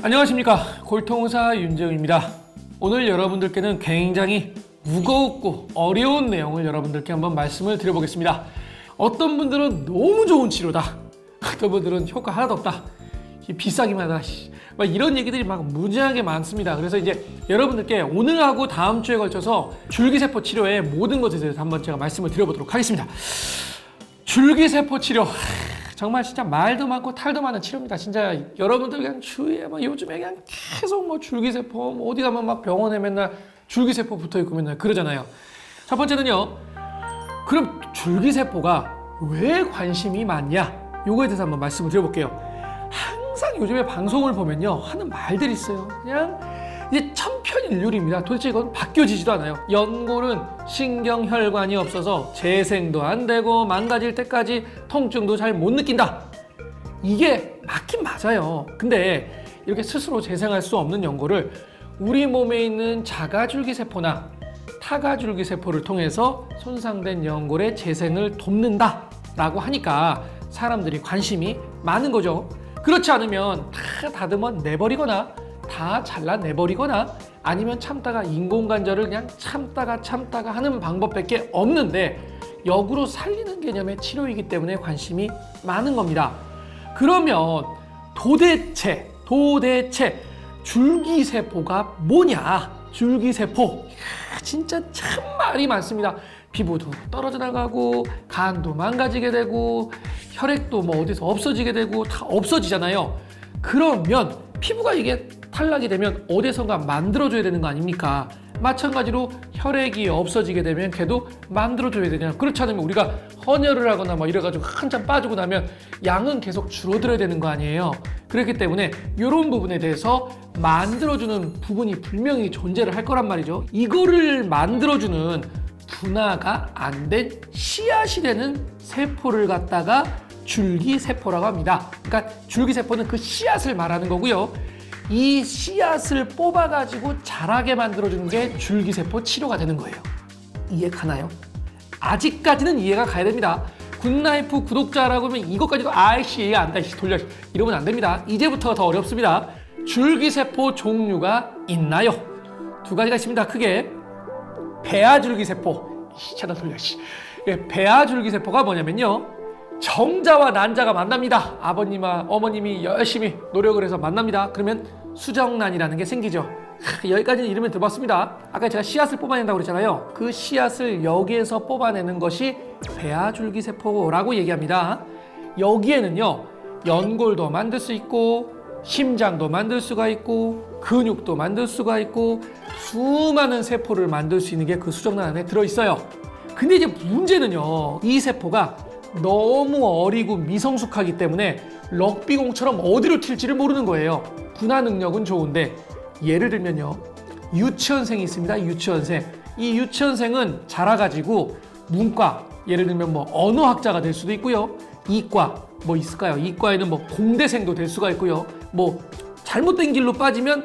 안녕하십니까, 골통의사 윤재웅입니다. 오늘 여러분들께는 굉장히 무겁고 어려운 내용을 여러분들께 한번 말씀을 드려보겠습니다. 어떤 분들은 너무 좋은 치료다, 어떤 분들은 효과 하나도 없다, 비싸기만 하다, 막 이런 얘기들이 막 무지하게 많습니다. 그래서 이제 여러분들께 오늘하고 다음 주에 걸쳐서 줄기세포 치료의 모든 것에 대해서 한번 제가 말씀을 드려보도록 하겠습니다. 줄기세포 치료, 정말 진짜 말도 많고 탈도 많은 치료입니다. 진짜 여러분들 그냥 주위에 막 요즘에 그냥 계속 뭐 줄기세포, 뭐 어디 가면 막 병원에 맨날 줄기세포 붙어있고 맨날 그러잖아요. 첫 번째는요, 그럼 줄기세포가 왜 관심이 많냐? 요거에 대해서 한번 말씀을 드려볼게요. 항상 요즘에 방송을 보면요, 하는 말들이 있어요. 그냥 이제 천편일률입니다. 도대체 이건 바뀌어지지도 않아요. 연골은 신경혈관이 없어서 재생도 안 되고 망가질 때까지 통증도 잘 못 느낀다. 이게 맞긴 맞아요. 근데 이렇게 스스로 재생할 수 없는 연골을 우리 몸에 있는 자가줄기세포나 타가줄기세포를 통해서 손상된 연골의 재생을 돕는다라고 하니까 사람들이 관심이 많은 거죠. 그렇지 않으면 다 다듬어 내버리거나 다 잘라내버리거나 아니면 참다가 인공관절을 그냥 참다가 하는 방법밖에 없는데, 역으로 살리는 개념의 치료이기 때문에 관심이 많은 겁니다. 그러면 도대체 줄기세포가 뭐냐? 줄기세포, 진짜 참 말이 많습니다. 피부도 떨어져 나가고 간도 망가지게 되고 혈액도 뭐 어디서 없어지게 되고 다 없어지잖아요. 그러면 피부가 이게 탈락이 되면 어디선가 만들어줘야 되는 거 아닙니까? 마찬가지로 혈액이 없어지게 되면 걔도 만들어줘야 되잖아요. 그렇지 않으면 우리가 헌혈을 하거나 뭐 이래가지고 한참 빠지고 나면 양은 계속 줄어들어야 되는 거 아니에요. 그렇기 때문에 이런 부분에 대해서 만들어주는 부분이 분명히 존재를 할 거란 말이죠. 이거를 만들어주는 분화가 안 된 씨앗이 되는 세포를 갖다가 줄기세포라고 합니다. 그러니까 줄기세포는 그 씨앗을 말하는 거고요. 이 씨앗을 뽑아가지고 자라게 만들어주는 게 줄기세포 치료가 되는 거예요. 이해 가나요? 아직까지는 이해가 가야 됩니다. 굿라이프 구독자라고 하면 이것까지도 아이씨 이해 안 돼, 돌려, 이러면 안 됩니다. 이제부터가 더 어렵습니다. 줄기세포 종류가 있나요? 두 가지가 있습니다. 크게 배아줄기세포, 차단 돌려, 배아줄기세포가 뭐냐면요, 정자와 난자가 만납니다. 아버님과 어머님이 열심히 노력을 해서 만납니다. 그러면 수정란이라는 게 생기죠. 여기까지는 이름을 들어봤습니다. 아까 제가 씨앗을 뽑아낸다고 그랬잖아요. 그 씨앗을 여기에서 뽑아내는 것이 배아줄기세포라고 얘기합니다. 여기에는요, 연골도 만들 수 있고 심장도 만들 수가 있고 근육도 만들 수가 있고 수많은 세포를 만들 수 있는 게 그 수정란 안에 들어있어요. 근데 이제 문제는요, 이 세포가 너무 어리고 미성숙하기 때문에 럭비공처럼 어디로 튈지를 모르는 거예요. 분화 능력은 좋은데, 예를 들면요, 유치원생이 있습니다. 유치원생. 이 유치원생은 자라가지고 문과, 예를 들면 뭐 언어학자가 될 수도 있고요. 이과, 뭐 있을까요? 이과에는 뭐 공대생도 될 수가 있고요. 뭐 잘못된 길로 빠지면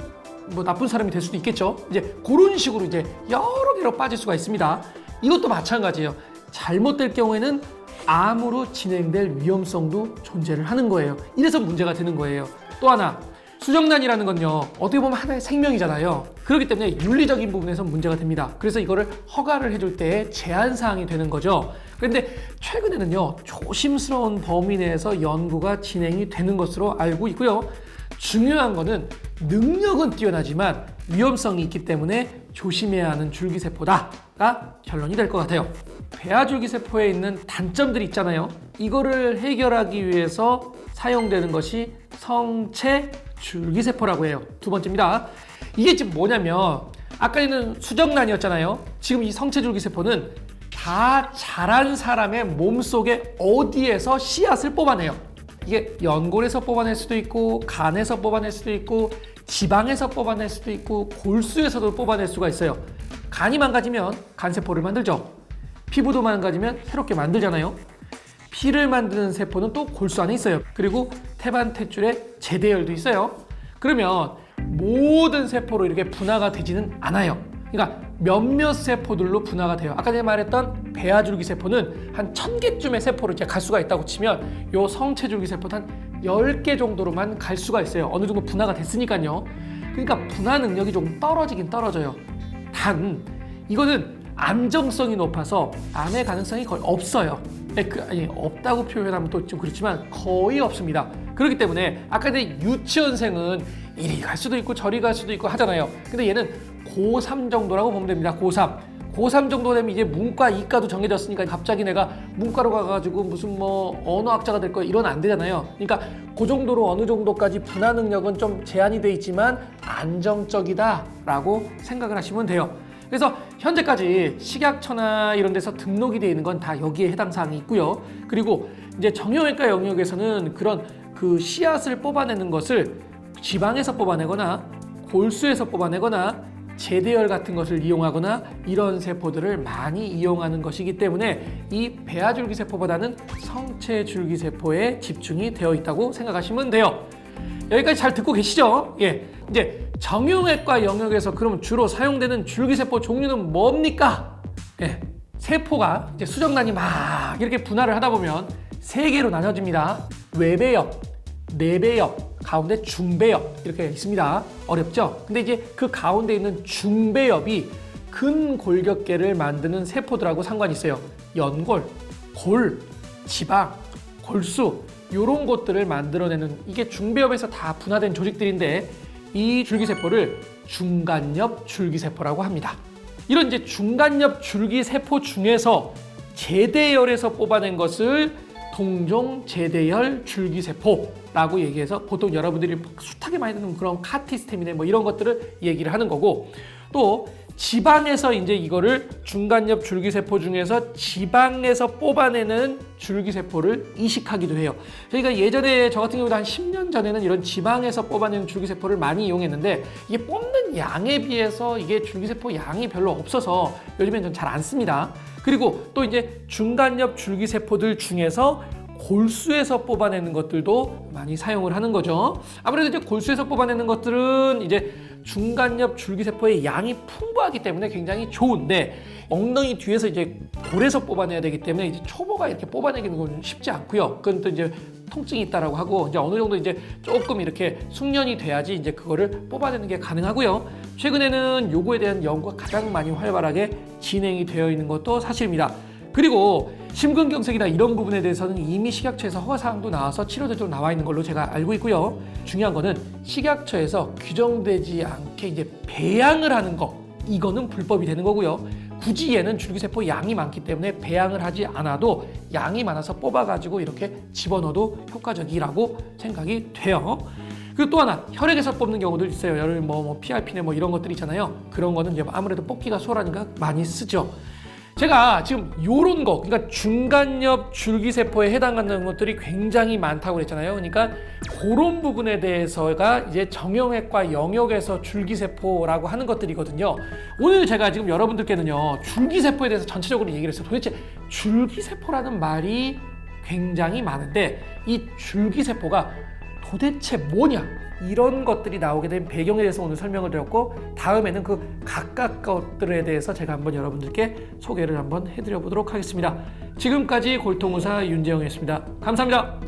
뭐 나쁜 사람이 될 수도 있겠죠. 이제 그런 식으로 이제 여러 개로 빠질 수가 있습니다. 이것도 마찬가지예요. 잘못될 경우에는 암으로 진행될 위험성도 존재를 하는 거예요. 이래서 문제가 되는 거예요. 또 하나, 수정란이라는 건요, 어떻게 보면 하나의 생명이잖아요. 그렇기 때문에 윤리적인 부분에서 문제가 됩니다. 그래서 이거를 허가를 해줄 때 제한사항이 되는 거죠. 그런데 최근에는요, 조심스러운 범위 내에서 연구가 진행이 되는 것으로 알고 있고요. 중요한 거는 능력은 뛰어나지만 위험성이 있기 때문에 조심해야 하는 줄기세포다가 결론이 될 것 같아요. 배아줄기세포에 있는 단점들이 있잖아요. 이거를 해결하기 위해서 사용되는 것이 성체줄기세포라고 해요. 두 번째입니다. 이게 지금 뭐냐면, 아까는 수정란이었잖아요. 지금 이 성체줄기세포는 다 자란 사람의 몸속에 어디에서 씨앗을 뽑아내요. 이게 연골에서 뽑아낼 수도 있고 간에서 뽑아낼 수도 있고 지방에서 뽑아낼 수도 있고 골수에서도 뽑아낼 수가 있어요. 간이 망가지면 간세포를 만들죠. 피부도 망가지면 새롭게 만들잖아요. 피를 만드는 세포는 또 골수 안에 있어요. 그리고 태반탯줄에 제대혈도 있어요. 그러면 모든 세포로 이렇게 분화가 되지는 않아요. 그러니까 몇몇 세포들로 분화가 돼요. 아까 제가 말했던 배아줄기 세포는 한 1000개쯤의 세포로 이제 갈 수가 있다고 치면 요 성체줄기 세포도 한 10개 정도로만 갈 수가 있어요. 어느 정도 분화가 됐으니까요. 그러니까 분화 능력이 조금 떨어지긴 떨어져요. 단 이거는 안정성이 높아서 암의 가능성이 거의 없어요. 아니, 없다고 표현하면 또 좀 그렇지만 거의 없습니다. 그렇기 때문에 아까 내 유치원생은 이리 갈 수도 있고 저리 갈 수도 있고 하잖아요. 근데 얘는 고3 정도라고 보면 됩니다. 고3 정도 되면 이제 문과, 이과도 정해졌으니까 갑자기 내가 문과로 가가지고 무슨 뭐 언어학자가 될 거야 이런 안 되잖아요. 그러니까 그 정도로 어느 정도까지 분화 능력은 좀 제한이 돼 있지만 안정적이다라고 생각을 하시면 돼요. 그래서 현재까지 식약처나 이런 데서 등록이 되어 있는 건 다 여기에 해당 사항이 있고요. 그리고 이제 정형외과 영역에서는 그런 그 씨앗을 뽑아내는 것을 지방에서 뽑아내거나 골수에서 뽑아내거나 제대열 같은 것을 이용하거나 이런 세포들을 많이 이용하는 것이기 때문에 이 배아줄기 세포보다는 성체줄기 세포에 집중이 되어 있다고 생각하시면 돼요. 여기까지 잘 듣고 계시죠? 예. 이제 정형외과 영역에서 그럼 주로 사용되는 줄기세포 종류는 뭡니까? 예. 세포가 이제 수정란이 막 이렇게 분할을 하다 보면 3개로 나눠집니다. 외배엽, 내배엽, 가운데 중배엽 이렇게 있습니다. 어렵죠? 근데 이제 그 가운데 있는 중배엽이 근골격계를 만드는 세포들하고 상관이 있어요. 연골, 골, 지방, 골수 이런 것들을 만들어내는 이게 중배엽에서 다 분화된 조직들인데 이 줄기세포를 중간엽 줄기세포라고 합니다. 이런 이제 중간엽 줄기세포 중에서 제대열에서 뽑아낸 것을 동종 제대열 줄기세포라고 얘기해서 보통 여러분들이 숱하게 많이 듣는 그런 카티스템이네 뭐 이런 것들을 얘기를 하는 거고, 또 지방에서 이제 이거를 중간엽 줄기세포 중에서 지방에서 뽑아내는 줄기세포를 이식하기도 해요. 저희가 예전에 저 같은 경우도 한 10년 전에는 이런 지방에서 뽑아내는 줄기세포를 많이 이용했는데 이게 뽑는 양에 비해서 이게 줄기세포 양이 별로 없어서 요즘엔 좀 잘 안 씁니다. 그리고 또 이제 중간엽 줄기세포들 중에서 골수에서 뽑아내는 것들도 많이 사용을 하는 거죠. 아무래도 이제 골수에서 뽑아내는 것들은 이제 중간엽 줄기세포의 양이 풍부하기 때문에 굉장히 좋은데 엉덩이 뒤에서 이제 골에서 뽑아내야 되기 때문에 이제 초보가 이렇게 뽑아내기는 건 쉽지 않고요. 그건 또 이제 통증이 있다라고 하고 이제 어느 정도 이제 조금 이렇게 숙련이 돼야지 이제 그거를 뽑아내는 게 가능하고요. 최근에는 요거에 대한 연구가 가장 많이 활발하게 진행이 되어 있는 것도 사실입니다. 그리고 심근경색이나 이런 부분에 대해서는 이미 식약처에서 허가사항도 나와서 치료제도 나와 있는 걸로 제가 알고 있고요. 중요한 거는 식약처에서 규정되지 않게 이제 배양을 하는 거, 이거는 불법이 되는 거고요. 굳이 얘는 줄기세포 양이 많기 때문에 배양을 하지 않아도 양이 많아서 뽑아가지고 이렇게 집어넣어도 효과적이라고 생각이 돼요. 그리고 또 하나, 혈액에서 뽑는 경우도 있어요. 예를 뭐 PRP네 뭐 이런 것들 있잖아요. 그런 거는 이제 아무래도 뽑기가 수월하니까 많이 쓰죠. 제가 지금 요런 거, 그러니까 중간엽 줄기세포에 해당하는 것들이 굉장히 많다고 그랬잖아요. 그러니까 그런 부분에 대해서가 이제 정형외과 영역에서 줄기세포라고 하는 것들이거든요. 오늘 제가 지금 여러분들께는요, 줄기세포에 대해서 전체적으로 얘기를 했어요. 도대체 줄기세포라는 말이 굉장히 많은데 이 줄기세포가 도대체 뭐냐? 이런 것들이 나오게 된 배경에 대해서 오늘 설명을 드렸고, 다음에는 그 각각 것들에 대해서 제가 한번 여러분들께 소개를 한번 해드려 보도록 하겠습니다. 지금까지 골통의사 윤재영이었습니다. 감사합니다.